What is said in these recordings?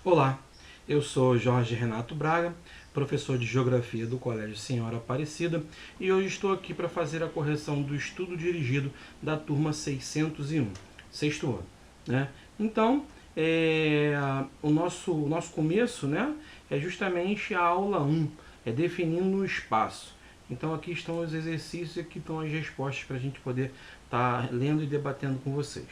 Olá, eu sou Jorge Renato Braga, professor de Geografia do Colégio Senhora Aparecida, e hoje estou aqui para fazer a correção do estudo dirigido da turma 601, sexto ano, né? Então, o nosso começo, né, é justamente a aula 1, é definindo o espaço. Então aqui estão os exercícios e aqui estão as respostas para a gente poder estar lendo e debatendo com vocês.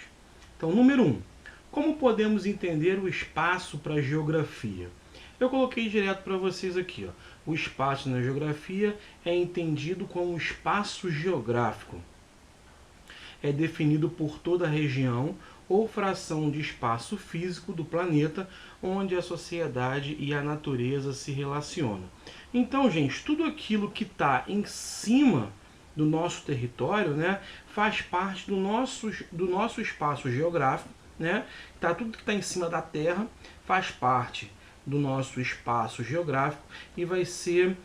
Então, número 1. Como podemos entender o espaço para a geografia? Eu coloquei direto para vocês aqui. Ó. O espaço na geografia é entendido como espaço geográfico. É definido por toda a região ou fração de espaço físico do planeta onde a sociedade e a natureza se relacionam. Então, gente, tudo aquilo que está em cima do nosso território, né, faz parte do nosso espaço geográfico, né? Tudo que está em cima da Terra faz parte do nosso espaço geográfico e vai ser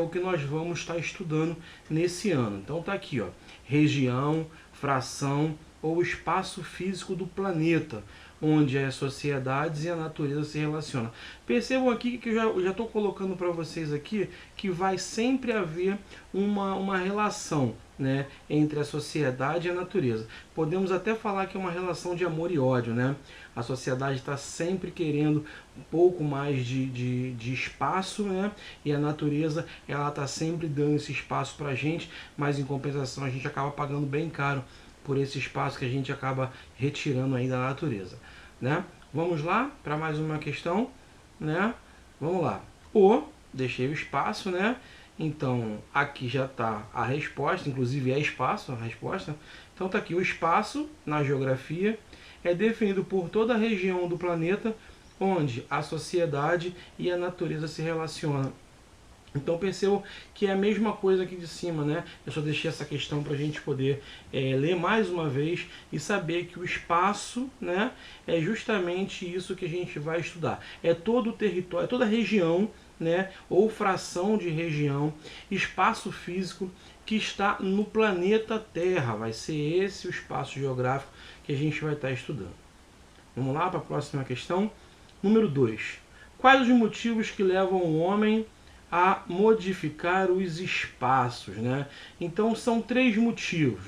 o que nós vamos estar estudando nesse ano. Então tá aqui, ó, região, fração ou espaço físico do planeta, onde as sociedades e a natureza se relacionam. Percebam aqui que eu já estou colocando para vocês aqui que vai sempre haver uma relação, né, entre a sociedade e a natureza. Podemos até falar que é uma relação de amor e ódio, né? A sociedade está sempre querendo um pouco mais de espaço, né? E a natureza ela está sempre dando esse espaço para a gente, mas em compensação a gente acaba pagando bem caro por esse espaço que a gente acaba retirando aí da natureza, né? Vamos lá para mais uma questão, né? Vamos lá. Deixei o espaço, né? Então, aqui já está a resposta, inclusive é espaço a resposta. Então, está aqui o espaço na geografia é definido por toda a região do planeta onde a sociedade e a natureza se relacionam. Então percebam que é a mesma coisa aqui de cima, né? Eu só deixei essa questão para a gente poder ler mais uma vez e saber que o espaço, né, é justamente isso que a gente vai estudar. É todo o território, é toda a região, né, ou fração de região, espaço físico que está no planeta Terra. Vai ser esse o espaço geográfico que a gente vai estar estudando. Vamos lá para a próxima questão. Número 2. Quais os motivos que levam o homem a modificar os espaços, né? Então são 3 motivos.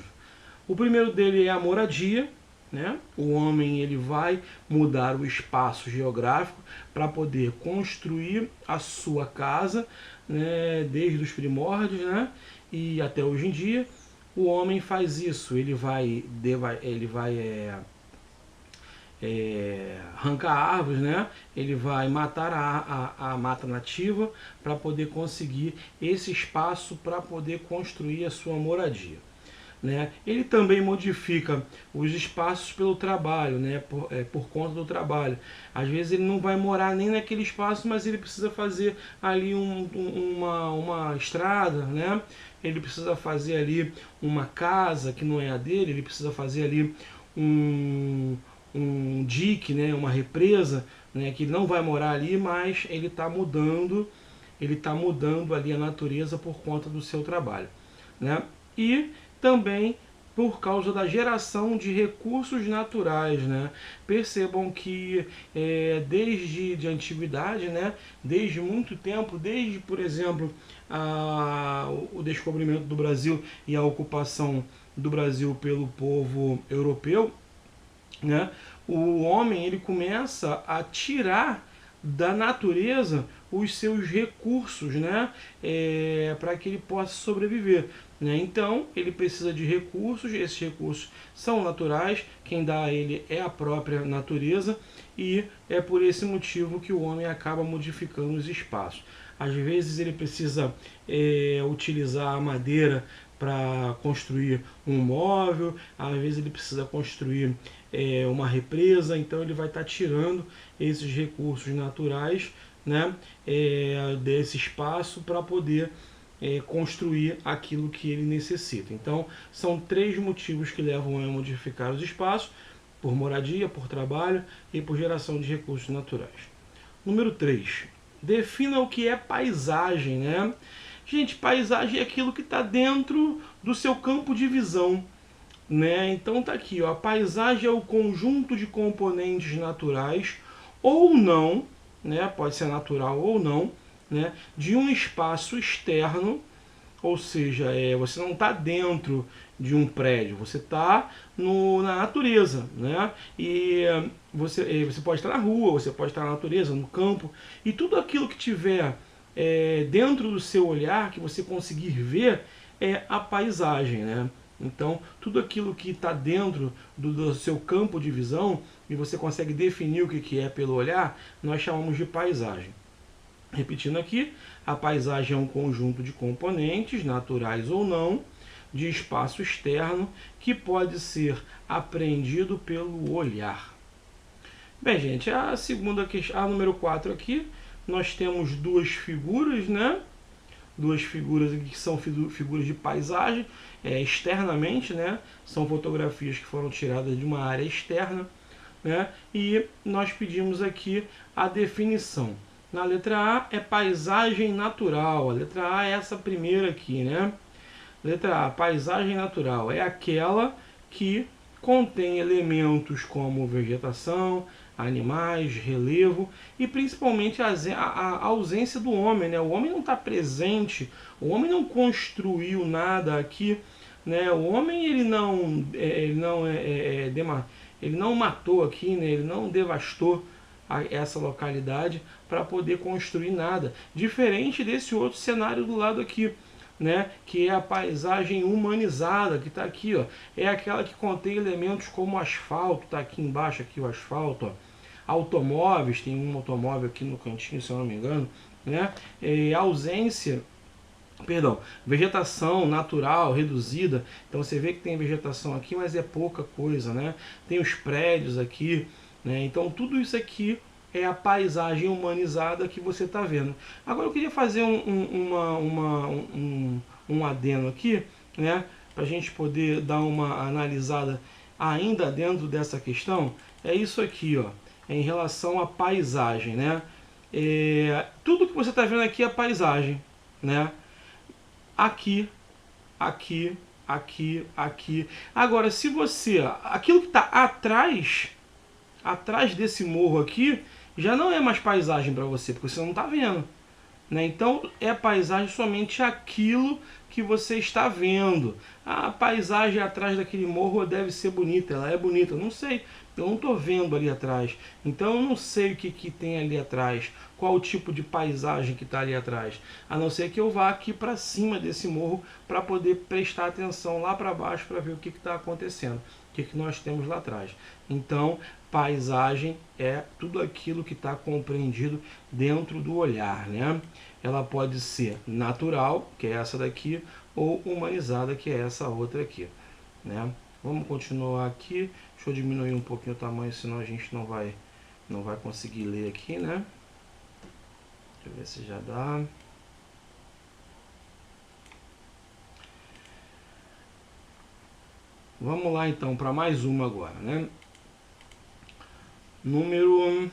O primeiro dele é a moradia, né? O homem ele vai mudar o espaço geográfico para poder construir a sua casa, né? Desde os primórdios, né? E até hoje em dia o homem faz isso. Ele vai arrancar árvores, né? Ele vai matar a mata nativa para poder conseguir esse espaço para poder construir a sua moradia, né? Ele também modifica os espaços pelo trabalho, né? Por conta do trabalho. Às vezes ele não vai morar nem naquele espaço, mas ele precisa fazer ali uma estrada, né? Ele precisa fazer ali uma casa que não é a dele, ele precisa fazer ali um dique, né, uma represa, né, que ele não vai morar ali, mas ele está mudando ali a natureza por conta do seu trabalho, né? E também por causa da geração de recursos naturais, né? Percebam que desde a antiguidade, né, desde muito tempo, desde, por exemplo, o descobrimento do Brasil e a ocupação do Brasil pelo povo europeu, né, o homem ele começa a tirar da natureza os seus recursos, né, para que ele possa sobreviver, né? Então ele precisa de recursos, esses recursos são naturais, quem dá a ele é a própria natureza e é por esse motivo que o homem acaba modificando os espaços. Às vezes ele precisa utilizar a madeira para construir um móvel, às vezes ele precisa construir uma represa, então ele vai estar tirando esses recursos naturais, né, desse espaço para poder construir aquilo que ele necessita. Então são 3 motivos que levam a modificar os espaços: por moradia, por trabalho e por geração de recursos naturais. Número 3. Defina o que é paisagem, né? Gente, paisagem é aquilo que está dentro do seu campo de visão, né? Então tá aqui, ó, a paisagem é o conjunto de componentes naturais ou não, né, pode ser natural ou não, né, de um espaço externo, ou seja, você não está dentro de um prédio, você está na natureza, né? E você pode estar na rua, você pode estar na natureza, no campo, e tudo aquilo que tiver dentro do seu olhar, que você conseguir ver, é a paisagem, né? Então, tudo aquilo que está dentro do seu campo de visão, e você consegue definir o que é pelo olhar, nós chamamos de paisagem. Repetindo aqui, a paisagem é um conjunto de componentes, naturais ou não, de espaço externo, que pode ser apreendido pelo olhar. Bem, gente, a segunda questão, a número 4 aqui, nós temos duas figuras, né? Duas figuras aqui que são figuras de paisagem, externamente, né? São fotografias que foram tiradas de uma área externa, né? E nós pedimos aqui a definição. Na letra A é paisagem natural. A letra A é essa primeira aqui, né? Letra A, paisagem natural, é aquela que contém elementos como vegetação, animais, relevo e principalmente a ausência do homem, né? O homem não está presente, o homem não construiu nada aqui, né? O homem ele não matou aqui, né? Ele não devastou essa localidade para poder construir nada, diferente desse outro cenário do lado aqui, né, que é a paisagem humanizada, que está aqui, ó, é aquela que contém elementos como asfalto, está aqui embaixo aqui o asfalto, ó, automóveis, tem um automóvel aqui no cantinho, se eu não me engano, né, vegetação natural, reduzida, então você vê que tem vegetação aqui, mas é pouca coisa, né, tem os prédios aqui, né, então tudo isso aqui é a paisagem humanizada que você está vendo. Agora eu queria fazer um adendo aqui, né, para a gente poder dar uma analisada ainda dentro dessa questão. É isso aqui, ó, em relação à paisagem, né? Tudo que você está vendo aqui é paisagem, né? Aqui, aqui, aqui, aqui. Agora, se você, aquilo que está atrás desse morro aqui, já não é mais paisagem para você, porque você não está vendo, né? Então é paisagem somente aquilo que você está vendo. A paisagem atrás daquele morro deve ser bonita, ela é bonita, eu não sei, eu não estou vendo ali atrás, então eu não sei o que tem ali atrás, qual o tipo de paisagem que está ali atrás, a não ser que eu vá aqui para cima desse morro para poder prestar atenção lá para baixo para ver o que está acontecendo, o que nós temos lá atrás. Então, paisagem é tudo aquilo que está compreendido dentro do olhar, né? Ela pode ser natural, que é essa daqui, ou humanizada, que é essa outra aqui, né? Vamos continuar aqui. Deixa eu diminuir um pouquinho o tamanho, senão a gente não vai conseguir ler aqui, né? Deixa eu ver se já dá. Vamos lá então para mais uma agora, né? Número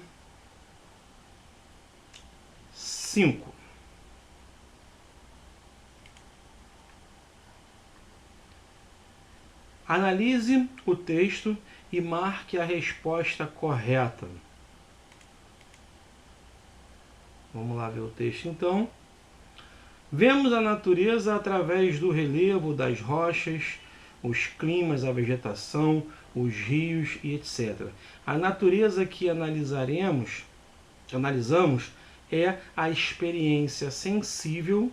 5. Analise o texto e marque a resposta correta. Vamos lá ver o texto então. Vemos a natureza através do relevo das rochas, os climas, a vegetação, os rios e etc. A natureza que analisamos é a experiência sensível,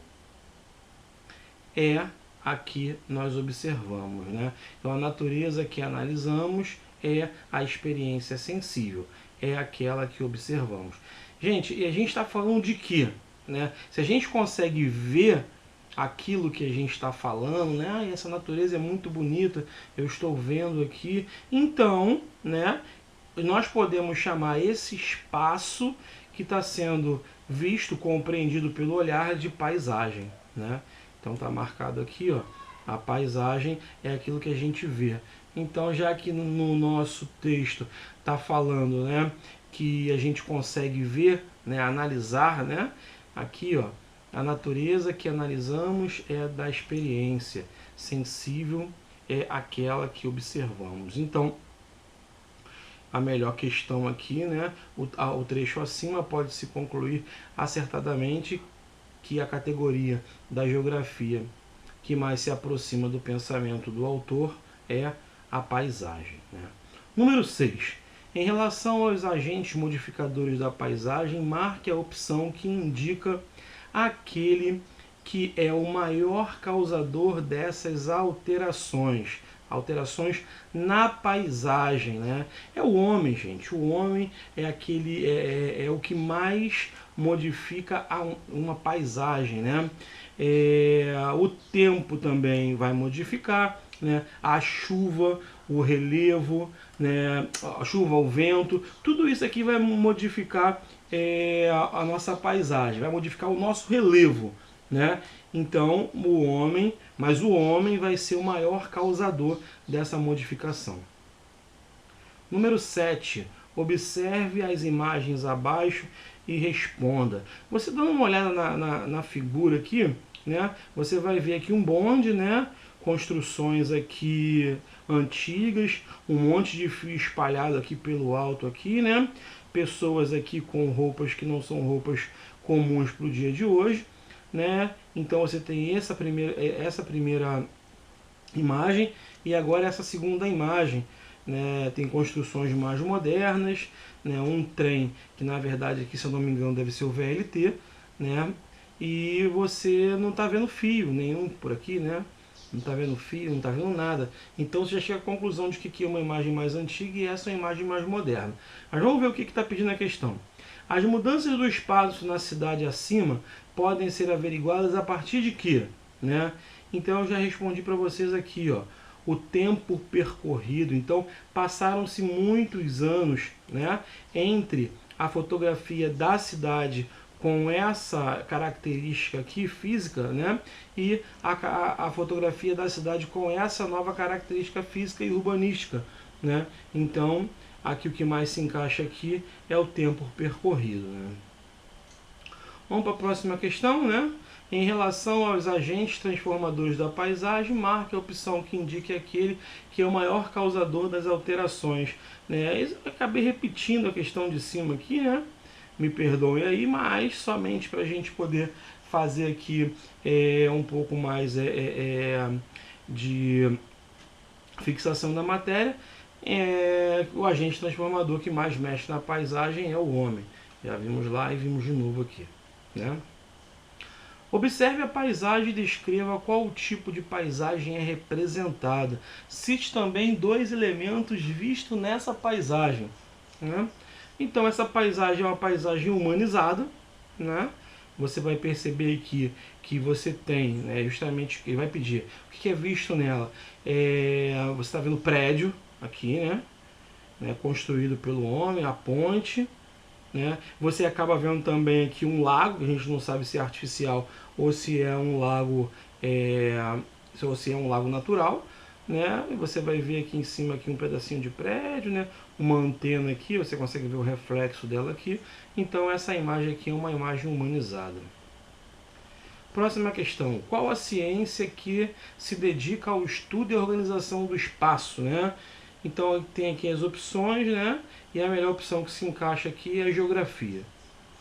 a que nós observamos, né? Então a natureza que analisamos é a experiência sensível, é aquela que observamos. Gente, e a gente está falando de quê? Né? Se a gente consegue ver aquilo que a gente está falando, né? Essa natureza é muito bonita, eu estou vendo aqui. Então, né? Nós podemos chamar esse espaço que está sendo visto, compreendido pelo olhar, de paisagem, né? Então está marcado aqui, ó, a paisagem é aquilo que a gente vê. Então, já que no nosso texto está falando, né, que a gente consegue ver, né, analisar, né, aqui, ó, a natureza que analisamos é da experiência, sensível é aquela que observamos. Então, a melhor questão aqui, né? O trecho acima pode-se concluir acertadamente que a categoria da geografia que mais se aproxima do pensamento do autor é a paisagem, né? Número 6. Em relação aos agentes modificadores da paisagem, marque a opção que indica aquele que é o maior causador dessas alterações. Alterações na paisagem, né? É o homem, gente. O homem é aquele é o que mais modifica uma paisagem, né? O tempo também vai modificar, né? A chuva, o relevo, né? A chuva, o vento, tudo isso aqui vai modificar a nossa paisagem, vai modificar o nosso relevo, né? Então mas o homem vai ser o maior causador dessa modificação. Número 7. Observe as imagens abaixo e responda. Você dando uma olhada na figura aqui, né? Você vai ver aqui um bonde, né? Construções aqui antigas, um monte de fio espalhado aqui pelo alto aqui, né? Pessoas aqui com roupas que não são roupas comuns para o dia de hoje, né? Então você tem essa primeira imagem e agora essa segunda imagem, né? Tem construções mais modernas, né? Um trem que na verdade aqui, se eu não me engano, deve ser o VLT, né? E você não está vendo fio nenhum por aqui, né? Não está vendo fio, não está vendo nada. Então você já chega à conclusão de que aqui é uma imagem mais antiga e essa é uma imagem mais moderna. Mas vamos ver o que está pedindo a questão. As mudanças do espaço na cidade acima podem ser averiguadas a partir de quê? Né? Então eu já respondi para vocês aqui, ó, o tempo percorrido. Então passaram-se muitos anos, né, entre a fotografia da cidade com essa característica aqui física, né, e a fotografia da cidade com essa nova característica física e urbanística, né? Então aqui o que mais se encaixa aqui é o tempo percorrido, né? Vamos para a próxima questão, né? Em relação aos agentes transformadores da paisagem, marque a opção que indique aquele que é o maior causador das alterações, né? Eu acabei repetindo a questão de cima aqui, né? Me perdoem aí, mas somente para a gente poder fazer aqui um pouco mais de fixação da matéria. O agente transformador que mais mexe na paisagem é o homem. Já vimos lá e vimos de novo aqui, né? Observe a paisagem e descreva qual tipo de paisagem é representada. Cite também 2 elementos vistos nessa paisagem, né? Então essa paisagem é uma paisagem humanizada, né? Você vai perceber que você tem, né, justamente, ele vai pedir o que é visto nela. Você está vendo prédio aqui, né, construído pelo homem, a ponte, né? Você acaba vendo também aqui um lago, que a gente não sabe se é artificial ou se é um lago, natural, né? E você vai ver aqui em cima aqui um pedacinho de prédio, né? Uma antena aqui, você consegue ver o reflexo dela aqui. Então essa imagem aqui é uma imagem humanizada. Próxima questão. Qual a ciência que se dedica ao estudo e organização do espaço, né? Então tem aqui as opções, né? E a melhor opção que se encaixa aqui é a geografia,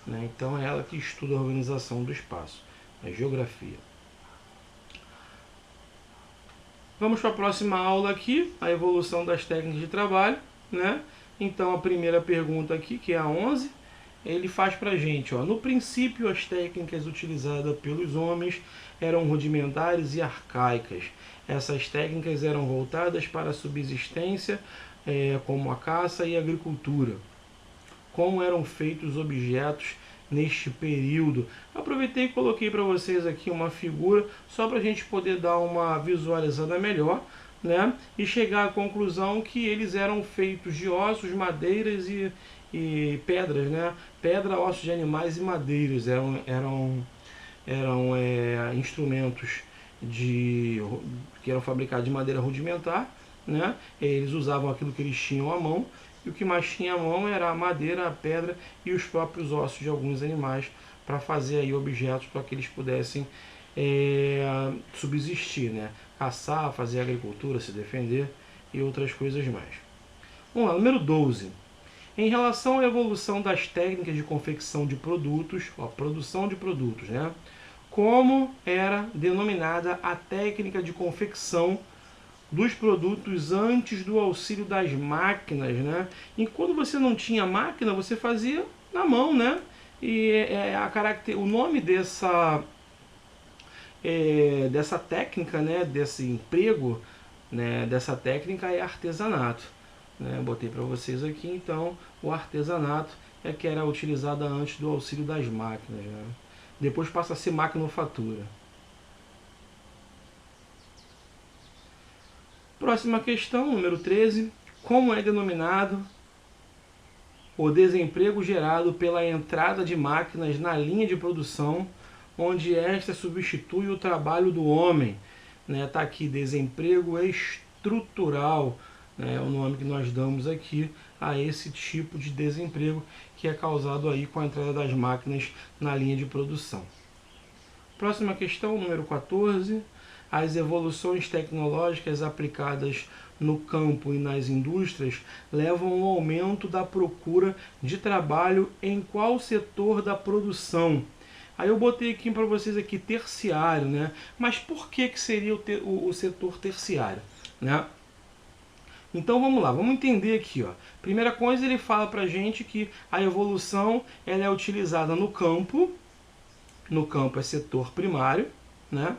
né? Então é ela que estuda a organização do espaço, a geografia. Vamos para a próxima aula aqui, a evolução das técnicas de trabalho, né? Então a primeira pergunta aqui, que é a 11, ele faz para a gente, ó, no princípio as técnicas utilizadas pelos homens eram rudimentares e arcaicas. Essas técnicas eram voltadas para a subsistência, como a caça e a agricultura. Como eram feitos os objetos neste período? Eu aproveitei e coloquei para vocês aqui uma figura, só para a gente poder dar uma visualizada melhor, né? E chegar à conclusão que eles eram feitos de ossos, madeiras e pedras, né? Pedra, ossos de animais e madeiras eram instrumentos que eram fabricados de madeira rudimentar, né? Eles usavam aquilo que eles tinham à mão, e o que mais tinha à mão era a madeira, a pedra e os próprios ossos de alguns animais para fazer aí objetos para que eles pudessem subsistir, né? Caçar, fazer agricultura, se defender e outras coisas mais. Vamos lá, número 12. Em relação à evolução das técnicas de confecção de produtos, produção de produtos, né? Como era denominada a técnica de confecção dos produtos antes do auxílio das máquinas, né? E quando você não tinha máquina, você fazia na mão, né? E o nome dessa técnica, né? Desse emprego, né? Dessa técnica é artesanato. Né? Botei para vocês aqui, então, o artesanato é que era utilizada antes do auxílio das máquinas, né? Depois passa a ser maquinofatura. Próxima questão, número 13. Como é denominado o desemprego gerado pela entrada de máquinas na linha de produção, onde esta substitui o trabalho do homem? Tá aqui, desemprego estrutural, é o nome que nós damos aqui a esse tipo de desemprego que é causado aí com a entrada das máquinas na linha de produção. Próxima questão, número 14. As evoluções tecnológicas aplicadas no campo e nas indústrias levam ao aumento da procura de trabalho em qual setor da produção? Aí eu botei aqui para vocês aqui terciário, né? Mas por que seria o setor terciário, né? Então vamos lá, vamos entender aqui, ó. Primeira coisa, ele fala pra gente que a evolução ela é utilizada no campo é setor primário, né?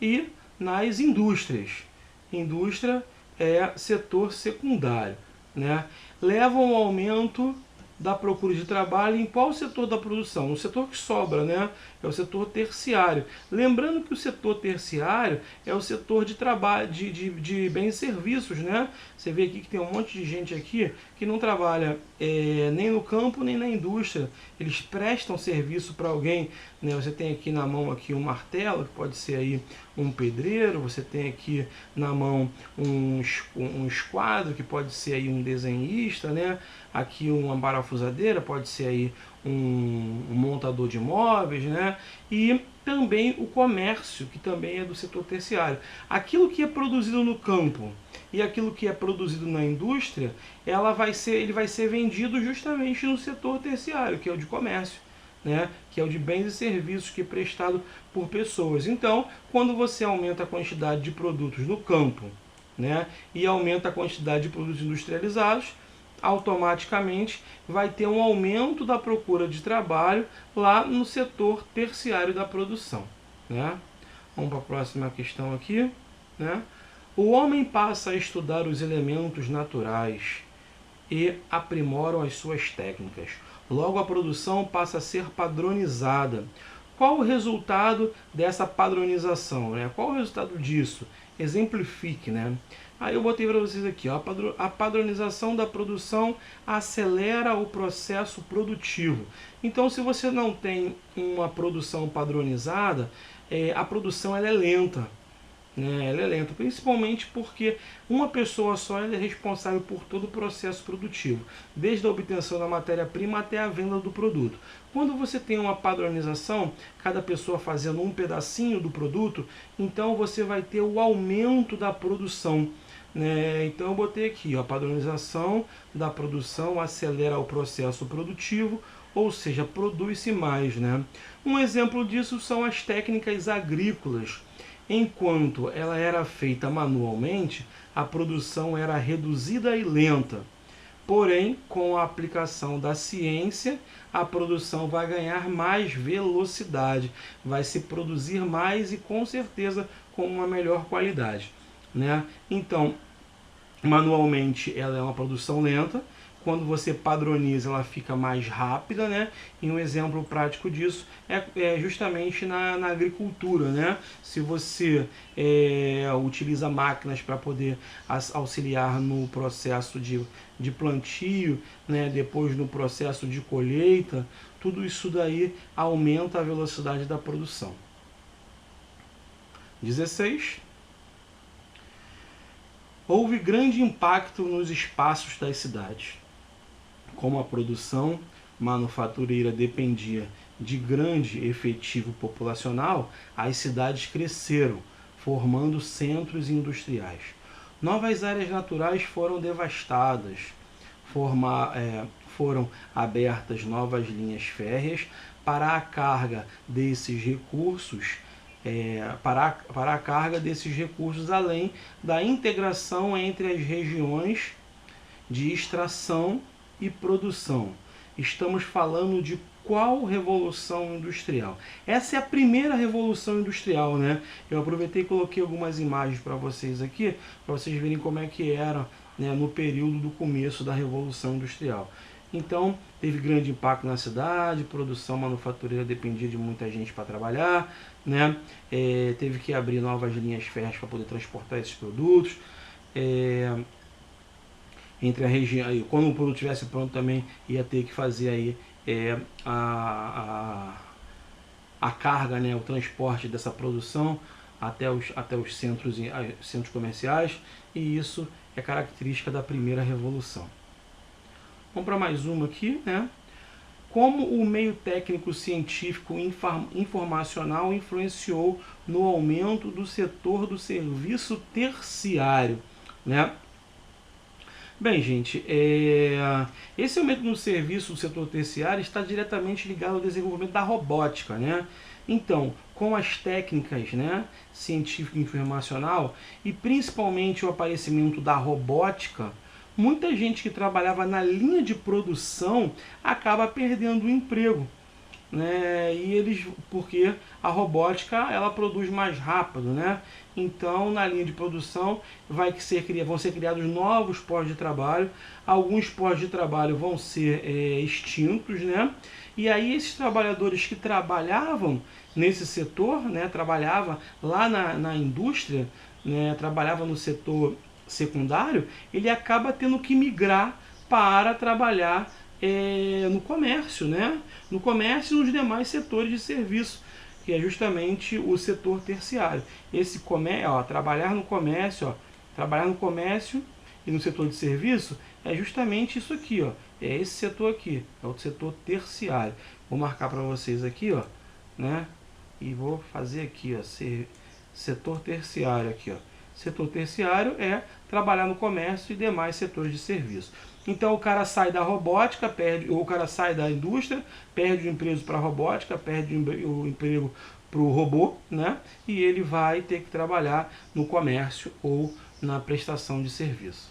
E nas indústrias. Indústria é setor secundário, né? Levam ao aumento da procura de trabalho em qual setor da produção? No setor que sobra, né? É o setor terciário. Lembrando que o setor terciário é o setor de trabalho, de bens e serviços, né? Você vê aqui que tem um monte de gente aqui que não trabalha nem no campo nem na indústria. Eles prestam serviço para alguém, né? Você tem aqui na mão aqui um martelo, que pode ser aí um pedreiro. Você tem aqui na mão um esquadro, que pode ser aí um desenhista, né? Aqui uma parafusadeira, pode ser aí um montador de móveis, né? E também o comércio, que também é do setor terciário. Aquilo que é produzido no campo e aquilo que é produzido na indústria, ele vai ser vendido justamente no setor terciário, que é o de comércio, né? Que é o de bens e serviços que é prestado por pessoas. Então, quando você aumenta a quantidade de produtos no campo, né, e aumenta a quantidade de produtos industrializados, automaticamente vai ter um aumento da procura de trabalho lá no setor terciário da produção, né? Vamos para a próxima questão aqui, né? O homem passa a estudar os elementos naturais e aprimoram as suas técnicas. Logo, a produção passa a ser padronizada. Qual o resultado dessa padronização, né? Qual o resultado disso? Exemplifique, né? Aí eu botei para vocês aqui, ó, a padronização da produção acelera o processo produtivo. Então, se você não tem uma produção padronizada, a produção ela é lenta. Né? Ela é lenta, principalmente porque uma pessoa só ela é responsável por todo o processo produtivo, desde a obtenção da matéria-prima até a venda do produto. Quando você tem uma padronização, cada pessoa fazendo um pedacinho do produto, então você vai ter o aumento da produção. Né? Então eu botei aqui, ó, a padronização da produção acelera o processo produtivo, ou seja, produz-se mais. Né? Um exemplo disso são as técnicas agrícolas. Enquanto ela era feita manualmente, a produção era reduzida e lenta. Porém, com a aplicação da ciência, a produção vai ganhar mais velocidade, vai se produzir mais e com certeza com uma melhor qualidade. Né? Então, manualmente ela é uma produção lenta. Quando você padroniza, ela fica mais rápida, né? E um exemplo prático disso é justamente na agricultura, né? Se você utiliza máquinas para poder auxiliar no processo de plantio, né? Depois no processo de colheita, tudo isso daí aumenta a velocidade da produção. 16. Houve grande impacto nos espaços das cidades. Como a produção manufatureira dependia de grande efetivo populacional, as cidades cresceram, formando centros industriais. Novas áreas naturais foram devastadas. foram abertas novas linhas férreas para a carga desses recursos, para a carga desses recursos, além da integração entre as regiões de extração e produção. Estamos falando de qual revolução industrial? Essa é a primeira revolução industrial, né? Eu aproveitei e coloquei algumas imagens para vocês aqui, para vocês verem como é que era, né, no período do começo da revolução industrial. Então, teve grande impacto na cidade, produção manufatureira dependia de muita gente para trabalhar, né? Teve que abrir novas linhas férreas para poder transportar esses produtos. Entre a região, quando o produto estivesse pronto também ia ter que fazer aí a carga, né, o transporte dessa produção até os centros comerciais, e isso é característica da primeira revolução. Vamos para mais uma aqui, né? Como o meio técnico científico informacional influenciou no aumento do setor do serviço terciário, né? Bem, gente, esse aumento no serviço do setor terciário está diretamente ligado ao desenvolvimento da robótica, né? Então, com as técnicas, né, científico e informacional, e principalmente o aparecimento da robótica, muita gente que trabalhava na linha de produção acaba perdendo o emprego, né? Porque a robótica produz mais rápido, né? Então, na linha de produção vão ser criados novos postos de trabalho, alguns postos de trabalho vão ser extintos, né? E aí esses trabalhadores que trabalhavam nesse setor, né, trabalhava lá na indústria, né, trabalhava no setor secundário, ele acaba tendo que migrar para trabalhar no comércio, né? No comércio e nos demais setores de serviço, que é justamente o setor terciário. Trabalhar no comércio e no setor de serviço é justamente isso aqui, ó. É esse setor aqui, é o setor terciário. Vou marcar para vocês aqui, ó, né? E vou fazer aqui, ó, setor terciário aqui, ó. Setor terciário é trabalhar no comércio e demais setores de serviço. Então o cara sai da robótica, o cara sai da indústria, perde o emprego para a robótica, perde o emprego para o robô, né? E ele vai ter que trabalhar no comércio ou na prestação de serviço.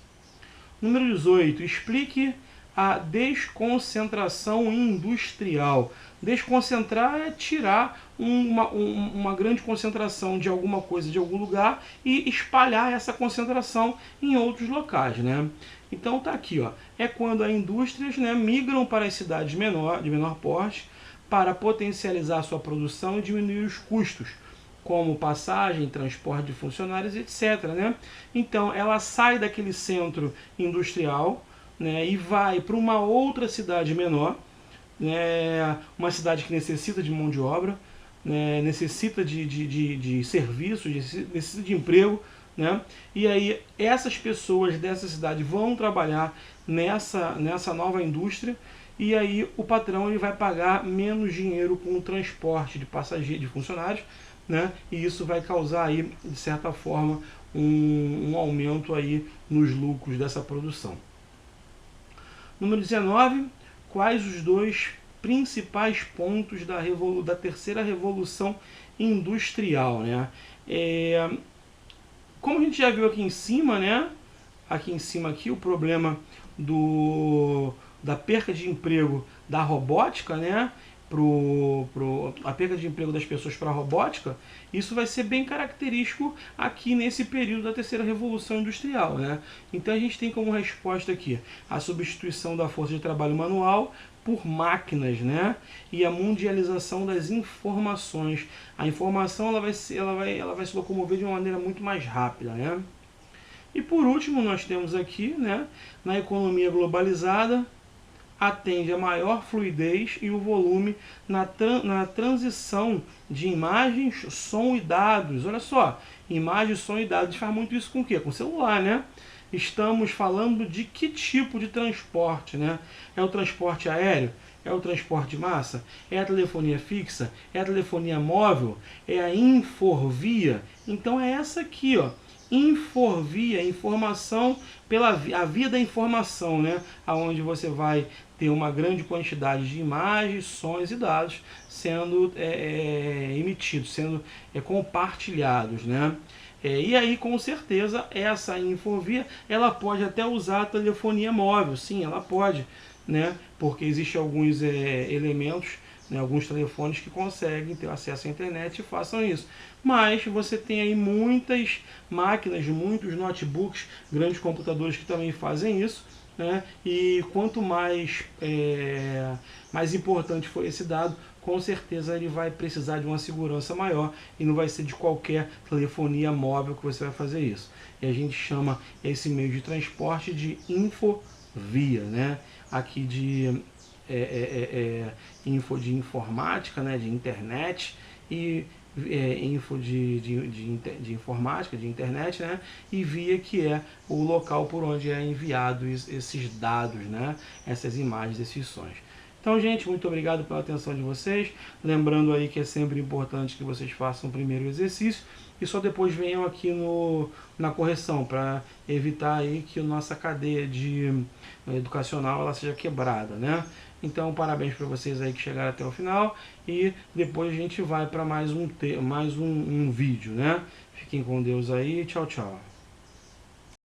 Número 18. Explique a desconcentração industrial. Desconcentrar é tirar uma grande concentração de alguma coisa de algum lugar e espalhar essa concentração em outros locais, né? Então tá aqui, ó, é quando as indústrias, né, migram para as cidades de menor porte para potencializar sua produção e diminuir os custos, como passagem, transporte de funcionários, etc, né? Então ela sai daquele centro industrial, né, e vai para uma outra cidade menor, né, uma cidade que necessita de mão de obra, né, necessita de serviços, necessita de emprego, né? E aí essas pessoas dessa cidade vão trabalhar nessa nova indústria, e aí o patrão ele vai pagar menos dinheiro com o transporte de passageiros, de funcionários, né? E isso vai causar aí, de certa forma, um aumento aí nos lucros dessa produção. Número 19, quais os dois principais pontos da terceira revolução industrial, né? Como a gente já viu aqui em cima, né? Aqui em cima aqui, o problema da perca de emprego da robótica, né? A perca de emprego das pessoas para a robótica, isso vai ser bem característico aqui nesse período da terceira revolução industrial, né? Então a gente tem como resposta aqui a substituição da força de trabalho manual por máquinas, né? E a mundialização das informações. A informação ela vai se locomover de uma maneira muito mais rápida, né? E por último nós temos aqui, né, na economia globalizada, atende a maior fluidez e o volume na transição de imagens, som e dados. Olha só, imagem, som e dados, faz muito isso com o quê? Com o celular, né? Estamos falando de que tipo de transporte, né? É o transporte aéreo? É o transporte de massa? É a telefonia fixa? É a telefonia móvel? É a inforvia? Então é essa aqui, ó, Inforvia, informação a via da informação, né? Onde você vai ter uma grande quantidade de imagens, sons e dados sendo emitidos, sendo compartilhados, né? E aí, com certeza, essa Inforvia, ela pode até usar a telefonia móvel, sim, ela pode, né? Porque existem alguns elementos, né, alguns telefones que conseguem ter acesso à internet e façam isso. Mas você tem aí muitas máquinas, muitos notebooks, grandes computadores que também fazem isso, né? E quanto mais importante for esse dado, com certeza ele vai precisar de uma segurança maior e não vai ser de qualquer telefonia móvel que você vai fazer isso. E a gente chama esse meio de transporte de Infovia, né? Aqui de info de informática, né? De internet, e info de informática, de internet, né? E via, que é o local por onde é enviado esses dados, né? Essas imagens, esses sons. Então, gente, muito obrigado pela atenção de vocês. Lembrando aí que é sempre importante que vocês façam primeiro o exercício e só depois venham aqui na correção, para evitar aí que a nossa cadeia educacional ela seja quebrada, né? Então, parabéns para vocês aí que chegaram até o final, e depois a gente vai para mais um vídeo, né? Fiquem com Deus aí, tchau, tchau.